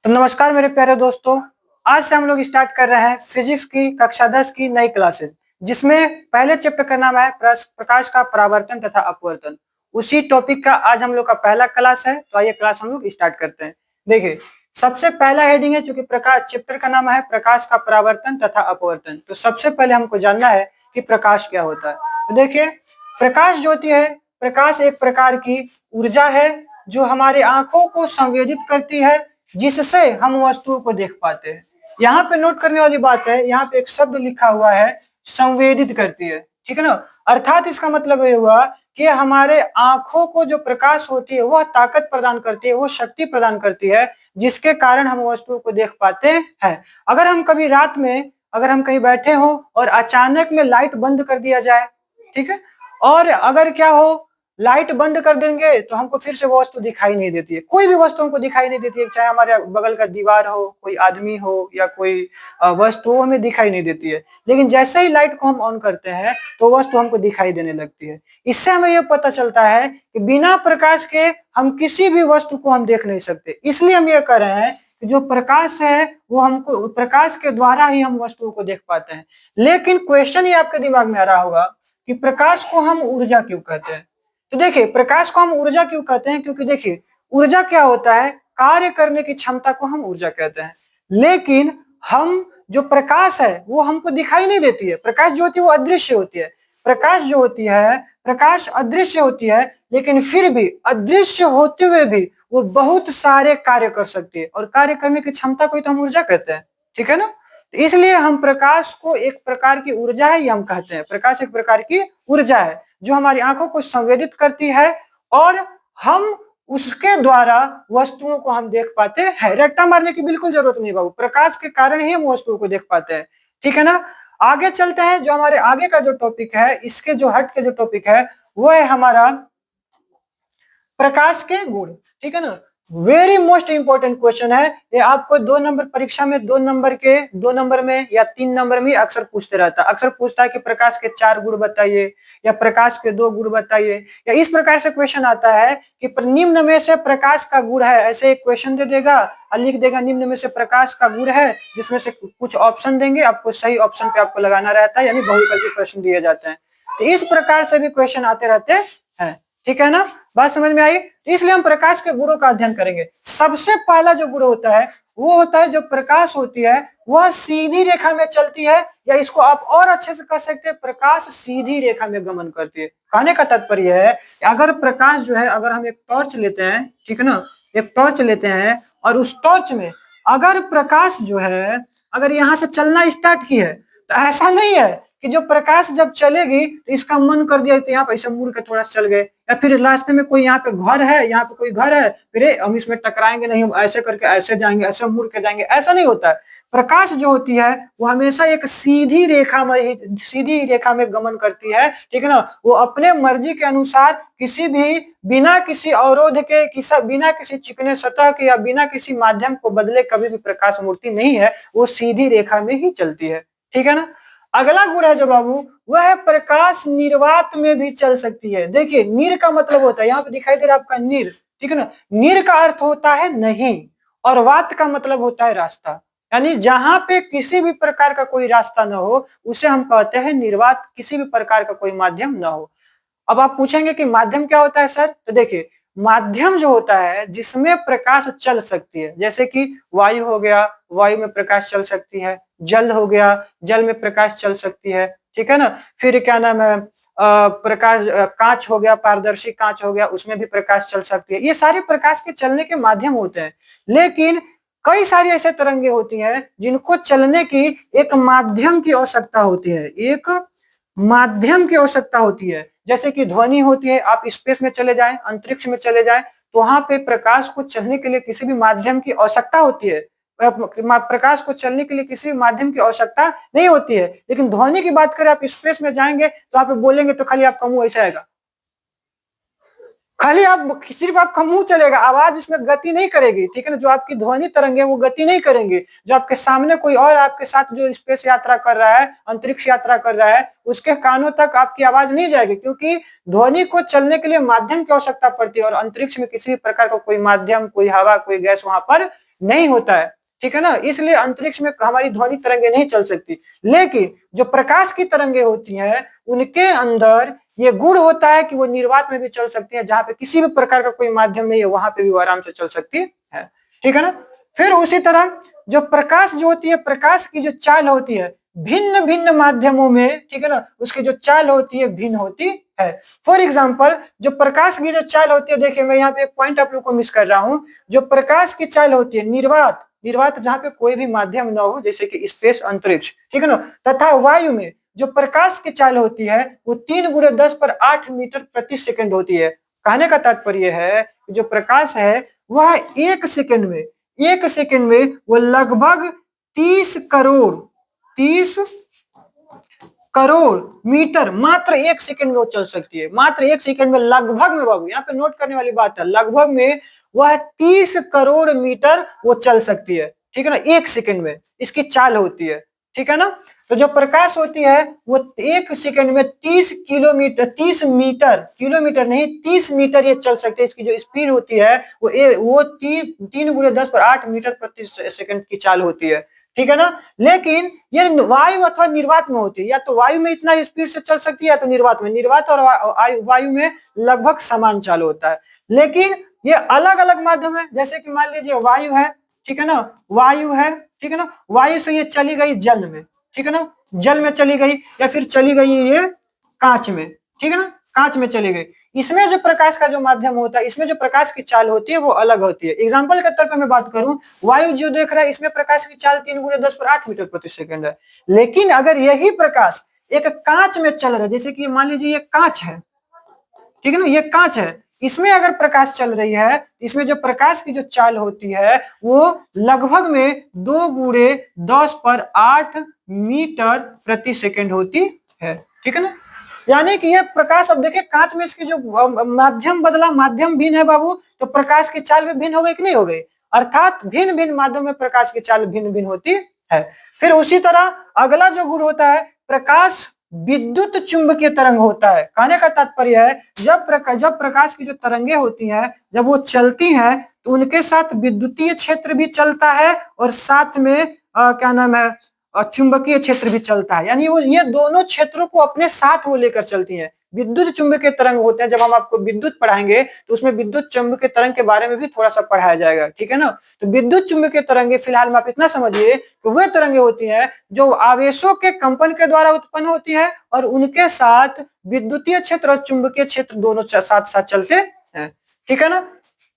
तो नमस्कार मेरे प्यारे दोस्तों। आज से हम लोग स्टार्ट कर रहे हैं फिजिक्स की कक्षा 10 की नई क्लासेस, जिसमें पहले चैप्टर का नाम है प्रकाश का परावर्तन तथा अपवर्तन। उसी टॉपिक का आज हम लोग का पहला क्लास है, तो आइए क्लास हम लोग स्टार्ट करते हैं। देखिए, सबसे पहला हेडिंग है, चूंकि प्रकाश चैप्टर का नाम है प्रकाश का परावर्तन तथा अपवर्तन, तो सबसे पहले हमको जानना है कि प्रकाश क्या होता है। तो देखिए, प्रकाश जो होती है, प्रकाश एक प्रकार की ऊर्जा है जो हमारे आंखों को संवेदित करती है, जिससे हम वस्तुओं को देख पाते हैं। यहाँ पे नोट करने वाली बात है, यहाँ पे एक शब्द लिखा हुआ है, संवेदित करती है, ठीक है ना। अर्थात इसका मतलब ये हुआ कि हमारे आंखों को जो प्रकाश होती है वह ताकत प्रदान करती है, वो शक्ति प्रदान करती है, जिसके कारण हम वस्तुओं को देख पाते हैं। अगर हम कभी रात में अगर हम कहीं बैठे हो और अचानक में लाइट बंद कर दिया जाए, ठीक है, और अगर क्या हो, लाइट बंद कर देंगे तो हमको फिर से वो वस्तु दिखाई नहीं देती है। कोई भी वस्तु हमको दिखाई नहीं देती है, चाहे हमारे बगल का दीवार हो, कोई आदमी हो या कोई वस्तु हो, हमें दिखाई नहीं देती है। लेकिन जैसे ही लाइट को हम ऑन करते हैं तो वस्तु हमको दिखाई देने लगती है। इससे हमें यह पता चलता है कि बिना प्रकाश के हम किसी भी वस्तु को हम देख नहीं सकते। इसलिए हम ये कह रहे हैं कि जो प्रकाश है वो हमको, प्रकाश के द्वारा ही हम वस्तुओं को देख पाते हैं। लेकिन क्वेश्चन ये आपके दिमाग में आ रहा होगा कि प्रकाश को हम ऊर्जा क्यों कहते हैं। तो देखिए, प्रकाश को हम ऊर्जा क्यों कहते हैं, क्योंकि देखिए ऊर्जा क्या होता है, कार्य करने की क्षमता को हम ऊर्जा कहते हैं। लेकिन हम जो प्रकाश है वो हमको दिखाई नहीं देती है। प्रकाश जो होती है वो अदृश्य होती है। प्रकाश जो होती है, प्रकाश अदृश्य होती है, लेकिन फिर भी अदृश्य होते हुए भी वो बहुत सारे कार्य कर सकती है, और कार्य करने की क्षमता को ही तो हम ऊर्जा कहते हैं, ठीक है ना। तो इसलिए हम प्रकाश को एक प्रकार की ऊर्जा है ये हम कहते हैं। प्रकाश एक प्रकार की ऊर्जा है जो हमारी आंखों को संवेदित करती है, और हम उसके द्वारा वस्तुओं को हम देख पाते हैं। रट्टा मारने की बिल्कुल जरूरत नहीं बाबू, प्रकाश के कारण ही हम वस्तुओं को देख पाते हैं, ठीक है ना। आगे चलते हैं, जो हमारे आगे का जो टॉपिक है, इसके जो हट के जो टॉपिक है वो है हमारा प्रकाश के गुण, ठीक है ना। वेरी मोस्ट इंपॉर्टेंट क्वेश्चन है ये। आपको 2 नंबर परीक्षा में, 2 नंबर में या 3 नंबर में अक्सर पूछते रहता है। अक्सर पूछता है कि प्रकाश के 4 गुण बताइए, या प्रकाश के 2 गुण बताइए, या इस प्रकार से क्वेश्चन आता है कि निम्न में से प्रकाश का गुण है, ऐसे एक क्वेश्चन दे देगा और लिख देगा निम्न में से प्रकाश का गुण है, जिसमें से कुछ ऑप्शन देंगे, आपको सही ऑप्शन पे आपको लगाना रहता है, यानी बहुविकल्पी प्रश्न दिए जाते हैं। तो इस प्रकार से भी क्वेश्चन आते रहते हैं, ठीक है ना। बात समझ में आई। तो इसलिए हम प्रकाश के गुणों का अध्ययन करेंगे। सबसे पहला जो गुण होता है वो होता है, जो प्रकाश होती है वह सीधी रेखा में चलती है, या इसको आप और अच्छे से कह सकते हैं, प्रकाश सीधी रेखा में गमन करती है। कहने का तात्पर्य है कि अगर प्रकाश जो है, अगर हम एक टॉर्च लेते हैं, ठीक है ना, एक टॉर्च लेते हैं, और उस टॉर्च में अगर प्रकाश जो है, अगर यहाँ से चलना स्टार्ट की है, तो ऐसा नहीं है कि जो प्रकाश जब चलेगी तो इसका मन कर दिया तो यहाँ पे ऐसे मुड़ के थोड़ा सा चल गए, या फिर रास्ते में कोई यहाँ पे घर है, यहाँ पे कोई घर है, फिर हम इसमें टकराएंगे नहीं, हम ऐसे करके ऐसे जाएंगे, ऐसे मुड़ के जाएंगे, ऐसा नहीं होता है। प्रकाश जो होती है वो हमेशा एक सीधी रेखा में गमन करती है, ठीक है ना। वो अपने मर्जी के अनुसार किसी भी, बिना किसी अवरोध के, बिना किसी चिकने सतह के या बिना किसी माध्यम को बदले कभी भी प्रकाश मूर्ति नहीं है, वो सीधी रेखा में ही चलती है, ठीक है ना। अगला गुण है जो बाबू, वह है प्रकाश निर्वात में भी चल सकती है। देखिए, निर का मतलब होता है, यहाँ पे दिखाई दे रहा है आपका निर, ठीक है ना। निर का अर्थ होता है नहीं, और वात का मतलब होता है रास्ता, यानी जहां पे किसी भी प्रकार का कोई रास्ता न हो उसे हम कहते हैं निर्वात, किसी भी प्रकार का कोई माध्यम न हो। अब आप पूछेंगे कि माध्यम क्या होता है सर, तो देखिए, माध्यम जो होता है जिसमें प्रकाश चल सकती है, जैसे कि वायु हो गया, वायु में प्रकाश चल सकती है, जल हो गया, जल में प्रकाश चल सकती है, ठीक है ना। फिर क्या नाम है, प्रकाश, कांच हो गया, पारदर्शी कांच हो गया, उसमें भी प्रकाश चल सकती है। ये सारे प्रकाश के चलने के माध्यम होते हैं। लेकिन कई सारी ऐसे तरंगे होती हैं जिनको चलने की एक माध्यम की आवश्यकता होती है, एक माध्यम की आवश्यकता होती है। जैसे कि ध्वनि होती है, आप स्पेस में चले जाएं, अंतरिक्ष में चले जाएं, तो वहां पे प्रकाश को चलने के लिए किसी भी माध्यम की आवश्यकता होती है। प्रकाश को चलने के लिए किसी भी माध्यम की आवश्यकता नहीं होती है। लेकिन ध्वनि की बात करें, आप स्पेस में जाएंगे तो आप बोलेंगे तो खाली आपका मुंह ऐसा आएगा, खाली आप, सिर्फ आपका मुंह चलेगा, आवाज इसमें गति नहीं करेगी, ठीक है ना। जो आपकी ध्वनि तरंग है वो गति नहीं करेंगे। जो आपके सामने कोई और आपके साथ जो स्पेस यात्रा कर रहा है, अंतरिक्ष यात्रा कर रहा है, उसके कानों तक आपकी आवाज नहीं जाएगी, क्योंकि ध्वनि को चलने के लिए माध्यम की आवश्यकता पड़ती है, और अंतरिक्ष में किसी भी प्रकार का कोई माध्यम, कोई हवा, कोई गैस वहां पर नहीं होता है, ठीक है ना, इसलिए अंतरिक्ष में हमारी ध्वनि तरंगे नहीं चल सकती। लेकिन जो प्रकाश की तरंगे होती हैं उनके अंदर ये गुण होता है कि वो निर्वात में भी चल सकती है, जहां पे किसी भी प्रकार का कोई माध्यम नहीं है वहां पे भी वो आराम से चल सकती है, ठीक है ना। फिर उसी तरह जो प्रकाश जो होती है, प्रकाश की जो चाल होती है भिन्न भिन्न माध्यमों में, ठीक है ना, उसकी जो चाल होती है भिन्न होती है। फॉर एग्जाम्पल जो प्रकाश की जो चाल होती है, देखिए मैं यहाँ पे एक पॉइंट आप लोग को मिस कर रहा हूं, जो प्रकाश की चाल होती है निर्वात, निर्वात जहां पे कोई भी माध्यम न हो जैसे कि स्पेस अंतरिक्ष, ठीक है ना, तथा वायु में जो प्रकाश की चाल होती है वो 3 × 10⁸ मीटर प्रति सेकंड होती है। कहने का तात्पर्य है कि जो प्रकाश है वह 1 सेकंड में वो लगभग 30 करोड़ मीटर मात्र 1 सेकंड में वो चल सकती है, मात्र 1 सेकंड में, लगभग में बाबू यहाँ पे नोट करने वाली बात है, लगभग में वह 30 करोड़ मीटर वो चल सकती है, ठीक है ना, 1 सेकंड में इसकी चाल होती है, ठीक है ना। तो जो प्रकाश होती है वो 1 सेकंड में 30 किलोमीटर, 30 मीटर, किलोमीटर नहीं 30 मीटर ये चल सकते हैं। इसकी जो स्पीड होती है वो 3 × 10⁸ मीटर प्रति सेकंड की चाल होती है, ठीक है ना। लेकिन ये वायु अथवा निर्वात में होती है, या तो वायु में इतना स्पीड से चल सकती है या तो निर्वात में, निर्वात और वायु में लगभग समान चाल होता है। लेकिन ये अलग अलग माध्यम है, जैसे कि मान लीजिए वायु है, ठीक है ना, वायु है, ठीक है ना, वायु से ये चली गई जल में, ठीक है ना, जल में चली गई, या फिर चली गई ये कांच में, ठीक है ना, कांच में चली गई। इसमें जो प्रकाश का जो माध्यम होता है, इसमें जो प्रकाश की चाल होती है वो अलग होती है। एग्जाम्पल के तौर पर मैं बात करूं, वायु जो देख रहा है इसमें प्रकाश की चाल 3 × 10⁸ मीटर प्रति सेकंड है। लेकिन अगर यही प्रकाश एक कांच में चल रहा है, जैसे कि मान लीजिए ये कांच है, ठीक है ना, ये कांच है, इसमें अगर प्रकाश चल रही है, इसमें जो प्रकाश की जो चाल होती है वो लगभग में 2 × 10⁸ मीटर प्रति सेकंड होती है, ठीक है ना। यानी कि ये प्रकाश, अब देखिए कांच में इसकी जो माध्यम बदला, माध्यम भिन्न है बाबू, तो प्रकाश की चाल भी भिन्न हो गई कि नहीं हो गई, अर्थात भिन्न भिन्न माध्यम में प्रकाश की चाल भिन्न भिन्न होती है। फिर उसी तरह अगला जो गुण होता है, प्रकाश विद्युत चुंबकीय तरंग होता है। कहने का तात्पर्य है जब प्रकाश की जो तरंगे होती हैं जब वो चलती हैं तो उनके साथ विद्युतीय क्षेत्र भी चलता है और साथ में क्या नाम है, चुंबकीय क्षेत्र भी चलता है। यानी वो ये दोनों क्षेत्रों को अपने साथ वो लेकर चलती हैं। विद्युत चुंबकीय तरंग होते हैं, जब हम आपको विद्युत पढ़ाएंगे तो उसमें विद्युत चुंबकीय तरंग के बारे में भी थोड़ा सा पढ़ाया जाएगा, ठीक है ना। तो विद्युत चुंबकीय तरंगे फिलहाल में आप इतना समझिए कि वे तरंगे होती हैं जो आवेशों के कंपन के द्वारा उत्पन्न होती है और उनके साथ विद्युतीय क्षेत्र और चुंबकीय क्षेत्र दोनों साथ साथ चलते हैं, ठीक है ना।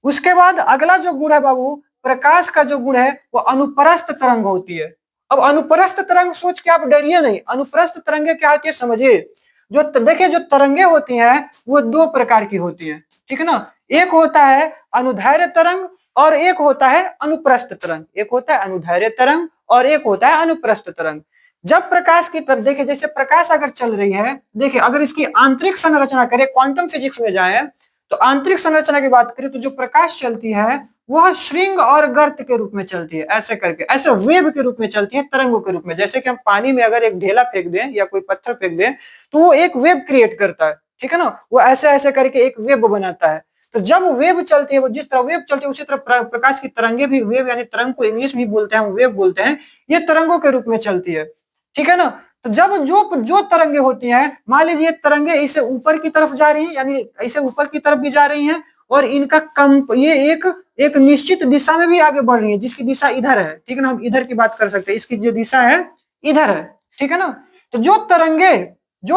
उसके बाद अगला जो गुण है बाबू, प्रकाश का जो गुण है वो अनुप्रस्थ तरंग होती है। अब अनुप्रस्थ तरंग सोच के आप डरिए नहीं, अनुप्रस्थ तरंगे क्या होती है समझिए। जो देखिए जो तरंगे होती हैं वो 2 प्रकार की होती हैं, ठीक है ना। एक होता है अनुदैर्घ्य तरंग और एक होता है अनुप्रस्थ तरंग। एक होता है अनुदैर्घ्य तरंग और एक होता है अनुप्रस्थ तरंग। जब प्रकाश की तरफ देखिए, जैसे प्रकाश अगर चल रही है, देखिए अगर इसकी आंतरिक संरचना करें, क्वांटम फिजिक्स में जाए तो आंतरिक संरचना की बात करें तो जो प्रकाश चलती है वह श्रृंग और गर्त के रूप में चलती है, ऐसे करके, ऐसे वेव के रूप में चलती है, तरंगों के रूप में। जैसे कि हम पानी में अगर एक ढेला फेंक दें या कोई पत्थर फेंक दें तो वो एक वेव क्रिएट करता है, ठीक है ना, वो ऐसे ऐसे करके एक वेव बनाता है। तो जब वेव चलती है, वो जिस तरह वेव चलती है उसी तरह प्रकाश की तरंगे भी, वेव यानी तरंग को इंग्लिश में बोलते हैं, वेव बोलते हैं, ये तरंगों के रूप में चलती है, ठीक है ना। तो जब जो तरंगे होती हैं, मान लीजिए तरंगे इसे ऊपर की तरफ जा रही है, यानी इसे ऊपर की तरफ भी जा रही हैं और इनका ये एक निश्चित दिशा में भी आगे बढ़ रही है, जिसकी दिशा इधर है, ठीक है ना, हम इधर की बात कर सकते हैं, इसकी जो दिशा है इधर है, ठीक है ना। तो जो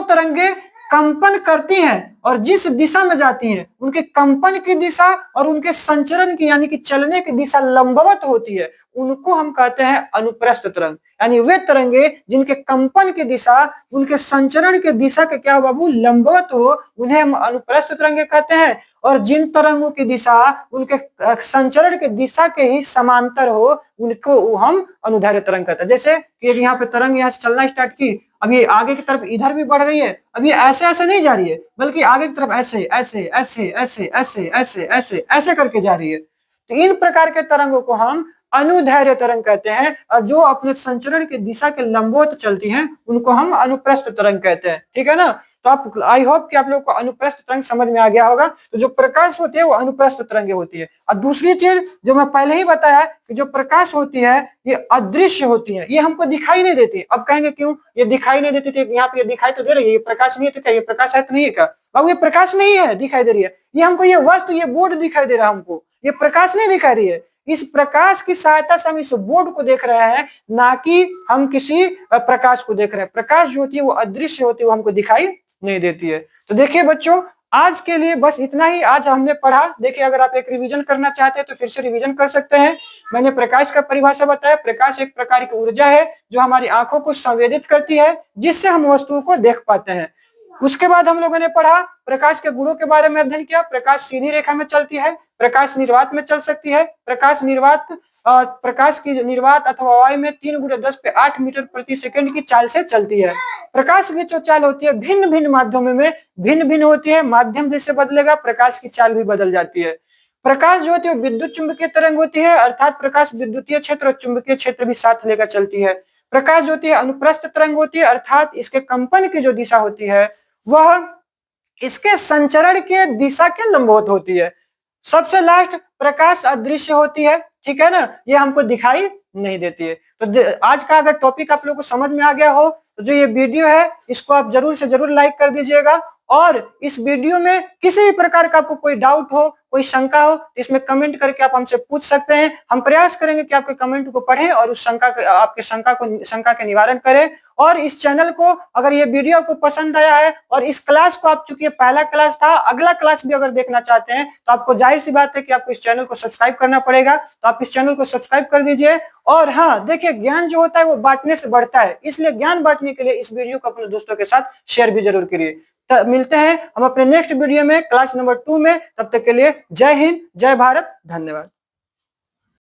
तरंगे कंपन करती हैं और जिस दिशा में जाती हैं उनके कंपन की दिशा और उनके संचरण की यानी कि चलने की दिशा लंबवत होती है, उनको हम कहते हैं अनुप्रस्थ तरंग। यानी वे तरंगे जिनके कंपन की दिशा उनके संचरण के दिशा के क्या हो बाबू, लंबवत हो, उन्हें हम अनुप्रस्थ तरंगे कहते हैं। और जिन तरंगों की दिशा उनके संचरण के दिशा के ही समांतर हो उनको हम अनुदैर्घ्य तरंग कहते हैं। जैसे कि यहाँ पे तरंग यहाँ से चलना स्टार्ट की, अब ये आगे की तरफ इधर भी बढ़ रही है, अब ये ऐसे ऐसे नहीं जा रही है बल्कि आगे की तरफ ऐसे ऐसे ऐसे ऐसे ऐसे ऐसे ऐसे ऐसे करके जा रही है। तो इन प्रकार के तरंगों को हम अनुदैर्घ्य तरंग कहते हैं, और जो अपने संचरण की दिशा के लंबवत चलती हैं उनको हम अनुप्रस्थ तरंग कहते हैं, ठीक है ना। तो आप आई होप कि आप लोगों को अनुप्रस्थ तरंग समझ में आ गया होगा। तो जो प्रकाश होती है वो अनुप्रस्थ तरंगे होती है। और दूसरी चीज जो मैं पहले ही बताया कि जो प्रकाश होती है ये अदृश्य होती है, ये हमको दिखाई नहीं देती। अब कहेंगे क्यों ये दिखाई नहीं देती थी, यहाँ पे ये दिखाई तो दे रही है, ये प्रकाश नहीं है तो क्या ये प्रकाश है तो नहीं है क्या? अब ये प्रकाश नहीं है, दिखाई दे रही है, ये हमको ये वस्तु ये बोर्ड दिखाई दे रहा है, हमको ये प्रकाश नहीं दिखाई रही है। इस प्रकाश की सहायता से हम इस बोर्ड को देख रहे हैं, ना कि हम किसी प्रकाश को देख रहे हैं। प्रकाश जो होती है वो अदृश्य होती है, वो हमको दिखाई नहीं देती है। तो देखिए बच्चों, आज के लिए बस इतना ही आज हमने पढ़ा। देखिए अगर आप एक रिवीजन करना चाहते हैं तो फिर से रिवीजन कर सकते हैं। मैंने प्रकाश का परिभाषा बताया। प्रकाश एक प्रकार की ऊर्जा है जो हमारी आंखों को संवेदित करती है, जिससे हम वस्तुओं को देख पाते हैं। उसके बाद हम लोगों ने पढ़ा प्रकाश के गुणों के बारे में अध्ययन किया। प्रकाश सीधी रेखा में चलती है, प्रकाश निर्वात में चल सकती है, प्रकाश की निर्वात अथवा वायु में 3 × 10⁸ मीटर प्रति सेकंड की चाल से चलती है। प्रकाश की जो चाल होती है भिन्न भिन्न माध्यमों में भिन्न भिन्न होती है। माध्यम जैसे बदलेगा प्रकाश की चाल भी बदल जाती है। प्रकाश जो होती है विद्युत चुंबकीय तरंग होती है, अर्थात प्रकाश विद्युतीय क्षेत्र और चुंबकीय क्षेत्र भी साथ लेकर चलती है। प्रकाश जो होती है अनुप्रस्थ तरंग होती है, अर्थात इसके कंपन की जो दिशा होती है वह इसके संचरण के दिशा के लंबवत होती है। सबसे लास्ट प्रकाश अदृश्य होती है, ठीक है ना, ये हमको दिखाई नहीं देती है। तो आज का अगर टॉपिक आप लोगों को समझ में आ गया हो तो जो ये वीडियो है इसको आप जरूर से जरूर लाइक कर दीजिएगा। और इस वीडियो में किसी भी प्रकार का आपको कोई डाउट हो, कोई शंका हो, इसमें कमेंट करके आप हमसे पूछ सकते हैं। हम प्रयास करेंगे कि आपके कमेंट को पढ़ें और उस आपके शंका के निवारण करें। और इस चैनल को अगर ये वीडियो आपको पसंद आया है और इस क्लास को आप, चूंकि पहला क्लास था, अगला क्लास भी अगर देखना चाहते हैं तो आपको जाहिर सी बात है कि आपको इस चैनल को सब्सक्राइब करना पड़ेगा। तो आप इस चैनल को सब्सक्राइब कर दीजिए। और हाँ देखिए, ज्ञान जो होता है वो बांटने से बढ़ता है, इसलिए ज्ञान बांटने के लिए इस वीडियो को अपने दोस्तों के साथ शेयर भी जरूर करिए। तो मिलते हैं हम अपने नेक्स्ट वीडियो में क्लास नंबर 2 में। तब तक के लिए जय हिंद, जय भारत, धन्यवाद।